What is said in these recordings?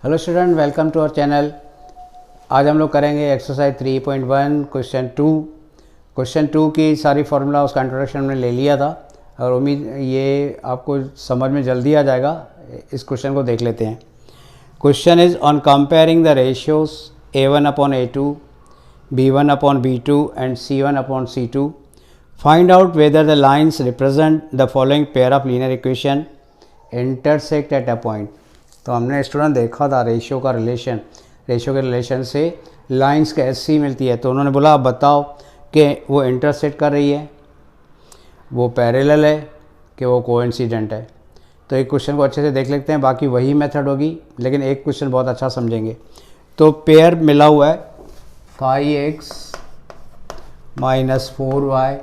Hello student, welcome to our channel. आज हम लोग करेंगे एक्सरसाइज 3.1 क्वेश्चन टू की सारी फार्मूला उसका इंट्रोडक्शन हमने ले लिया था और उम्मीद ये आपको समझ में जल्दी आ जाएगा। इस क्वेश्चन को देख लेते हैं। Question is on comparing the ratios A1/A2, B1/B2 and C1/C2। Find out whether the lines represent the following pair of linear equation intersect at a point. तो हमने स्टूडेंट देखा था रेशियो के रिलेशन से लाइंस कैसी मिलती है। तो उन्होंने बोला आप बताओ कि वो इंटरसेक्ट कर रही है, वो पैरेलल है, कि वो कोइंसिडेंट है। तो एक क्वेश्चन को अच्छे से देख लेते हैं, बाकी वही मेथड होगी, लेकिन एक क्वेश्चन बहुत अच्छा समझेंगे। तो पेयर मिला हुआ है 5x - 4y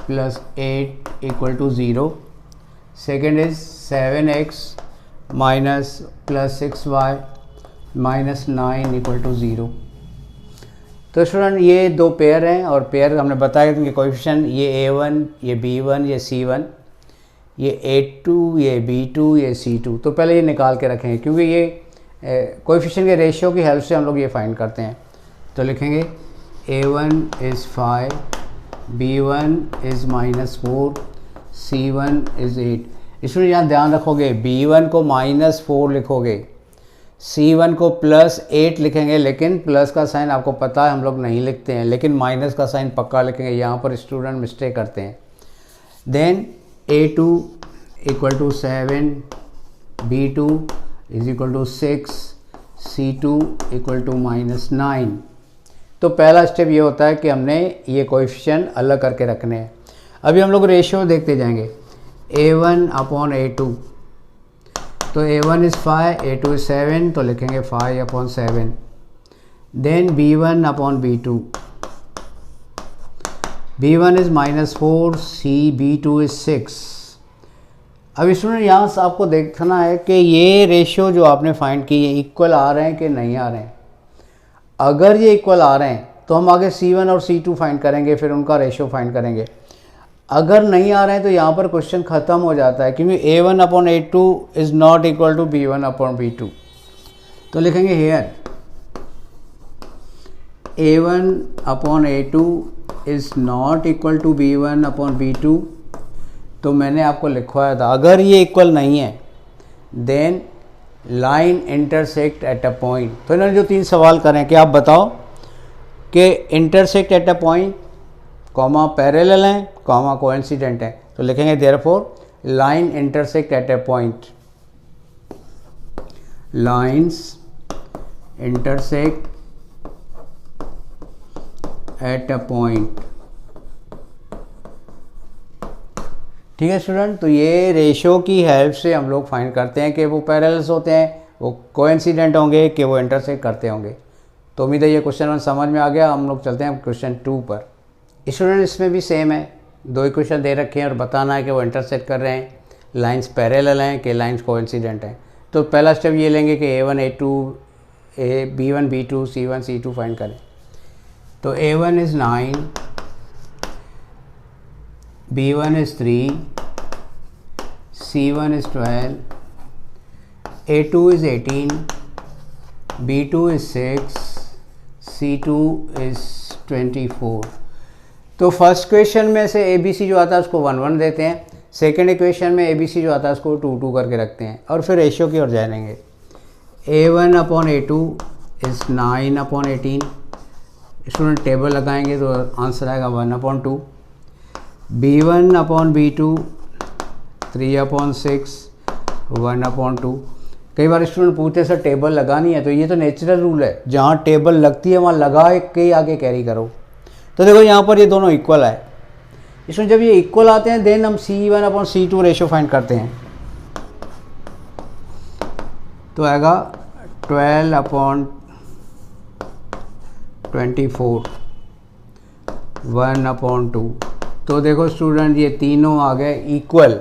+ 8 = 0। Second is 7x - 6y - 9 = 0। तो स्टूडेंट ये दो पेयर हैं और पेयर हमने बताया कि कोएफिशिएंट ये A1, ये B1, ये C1, ये A2, ये B2, ये C2। तो पहले ये निकाल के रखेंगे क्योंकि ये कोएफिशिएंट के रेशियो की हेल्प से हम लोग ये फाइंड करते हैं। तो लिखेंगे A1 is 5, B1 is -4, C1 is 8। इसमें यहाँ ध्यान रखोगे B1 को -4 लिखोगे, C1 को +8 लिखेंगे, लेकिन प्लस का साइन आपको पता है हम लोग नहीं लिखते हैं, लेकिन माइनस का साइन पक्का लिखेंगे। यहाँ पर स्टूडेंट मिस्टेक करते हैं। Then A2 = 7, B2 = 6, C2 = -9। तो पहला स्टेप ये होता है कि हमने ये कोएफिशिएंट अलग करके रखने हैं। अभी हम लोग रेशियो देखते जाएंगे। A1/A2, तो A1 is 5, A2 is 7, तो लिखेंगे 5/7। Then B1/B2, B1 is -4, B2 is 6। अब इसमें यहाँ से आपको देखना है कि ये रेशियो जो आपने फाइंड की ये इक्वल आ रहे हैं कि नहीं आ रहे हैं। अगर ये इक्वल आ रहे हैं तो हम आगे C1 और C2 फाइंड करेंगे, फिर उनका रेशियो फाइंड करेंगे। अगर नहीं आ रहे हैं तो यहाँ पर क्वेश्चन ख़त्म हो जाता है, क्योंकि A1/A2 is not equal to B1/B2। तो लिखेंगे here A1/A2 is not equal to B1/B2। तो मैंने आपको लिखवाया था अगर ये इक्वल नहीं है then line intersect at a point. तो इन्होंने जो 3 सवाल करें कि आप बताओ कि intersect at a point, comma parallel हैं, कॉमा कोइंसिडेंट हैं। तो लिखेंगे therefore line intersect at a point, lines intersect at a point. ठीक है स्टूडेंट, तो ये रेशियो की हेल्प से हम लोग फाइंड करते हैं कि वो पैरेलल्स होते हैं, वो कोइंसिडेंट होंगे, कि वो इंटरसेक्ट करते होंगे। तो उम्मीद है ये क्वेश्चन 1 समझ में आ गया। हम लोग चलते हैं क्वेश्चन 2 पर। स्टूडेंट इसमें भी सेम है, 2 इक्वेशन दे रखे हैं और बताना है कि वो इंटरसेक्ट कर रहे हैं, लाइंस पैरेलल हैं कि लाइंस कोइंसिडेंट हैं। तो पहला स्टेप ये लेंगे कि A1, A2, B1, B2, C1, C2 find करें। तो A1 is 9, B1 is 3, C1 is 12, A2 is 18, B2 is 6, C2 is 24। तो फर्स्ट क्वेश्चन में से ABC जो आता है उसको 1, 1 देते हैं। सेकेंड इक्वेशन में ABC जो आता है उसको 2, 2 करके रखते हैं और फिर रेशियो की ओर जाएंगे। A1/A2 is 9/18। स्टूडेंट टेबल लगाएंगे तो आंसर आएगा 1/2। B1/B2 3/6, 1/2। कई बार स्टूडेंट पूछते सर टेबल लगानी है, तो ये तो नेचुरल रूल है, जहाँ टेबल लगती है वहाँ लगा के आगे कैरी करो। तो देखो यहाँ पर ये दोनों इक्वल है। इसमें जब ये इक्वल आते हैं देन हम C1/C2 रेशियो फाइंड करते हैं। तो आएगा 12/24, 1/2। तो देखो स्टूडेंट ये तीनों आ गए इक्वल।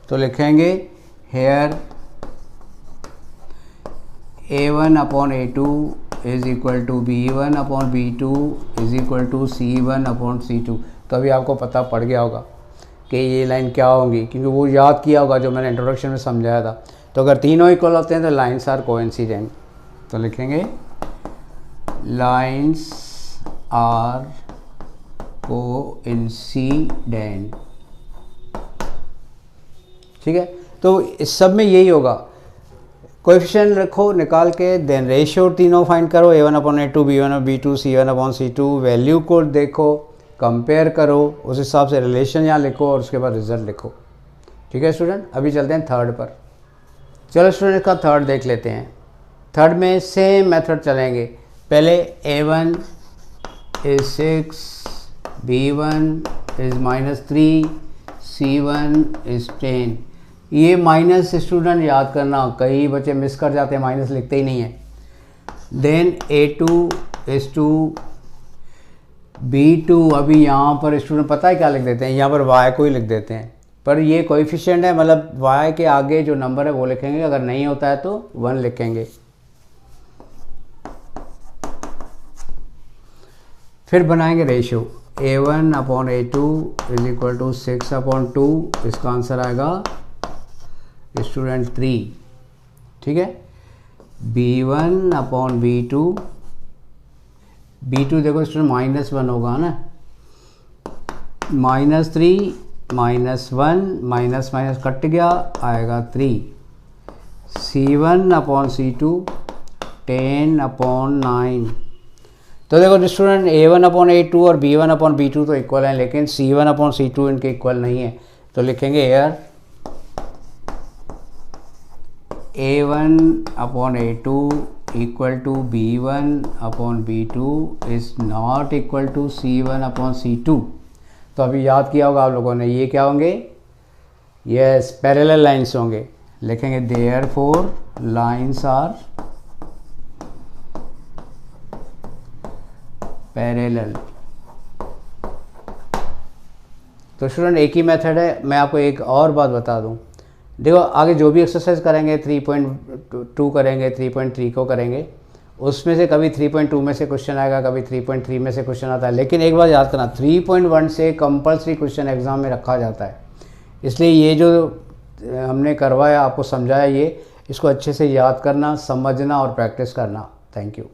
तो लिखेंगे here A1/A2 is equal to B1/B2 is equal to C1/C2। तो अभी आपको पता पड़ गया होगा कि ये लाइन क्या होंगी, क्योंकि वो याद किया होगा जो मैंने इंट्रोडक्शन में समझाया था। तो अगर तीनों इक्वल होते हैं तो लाइन्स आर कोइंसिडेंट। तो लिखेंगे लाइन्स आर कोइंसिडेंट। ठीक है, तो इस सब में यही होगा, कोएफिशिएंट रखो निकाल के, देन रेशियो तीनों फाइंड करो, a1/a2, b1/b2, c1/c2, वैल्यू को देखो, कंपेयर करो, उस हिसाब से रिलेशन यहाँ लिखो और उसके बाद रिजल्ट लिखो। ठीक है स्टूडेंट, अभी चलते हैं थर्ड पर। चलो स्टूडेंट इसका थर्ड देख लेते हैं। थर्ड में सेम मेथड चलेंगे, पहले a1 is 6, b1 is -3, c1 is 10। ये माइनस स्टूडेंट याद करना, कई बच्चे मिस कर जाते हैं, माइनस लिखते ही नहीं है। देन a2 is 2, b2, अभी यहाँ पर स्टूडेंट पता है क्या लिख देते हैं, यहाँ पर y को ही लिख देते हैं, पर ये कोएफिशिएंट है, मतलब y के आगे जो नंबर है वो लिखेंगे, अगर नहीं होता है तो 1 लिखेंगे। फिर बनाएंगे ratio, a1/a2 is equal to 6/2, इसका आंसर आएगा स्टूडेंट 3। ठीक है, b1/b2, b2 देखो स्टूडेंट -1 होगा ना, -3 -1 माइनस माइनस कट गया, आएगा 3। c1/c2 10/9। तो देखो स्टूडेंट a1/a2 और b1/b2 तो इक्वल हैं, लेकिन c1/c2 इनके इक्वल नहीं है, तो लिखेंगे here a1/a2 equal to b1/b2 is not equal to c1/c2। तो अभी याद किया होगा आप लोगों ने, ये क्या होंगे, यस पैरेलल लाइंस होंगे। लिखेंगे देयरफॉर लाइंस आर पैरेलल। तो स्टूडेंट एक ही मेथड है, मैं आपको एक और बात बता दूं, देखो आगे जो भी एक्सरसाइज करेंगे 3.2 करेंगे, 3.3 को करेंगे, उसमें से कभी 3.2 में से क्वेश्चन आएगा, कभी 3.3 में से क्वेश्चन आता है, लेकिन एक बात याद करना 3.1 से कंपलसरी क्वेश्चन एग्जाम में रखा जाता है। इसलिए ये जो हमने करवाया, आपको समझाया, ये इसको अच्छे से याद करना, समझना और प्रैक्टिस करना। Thank you.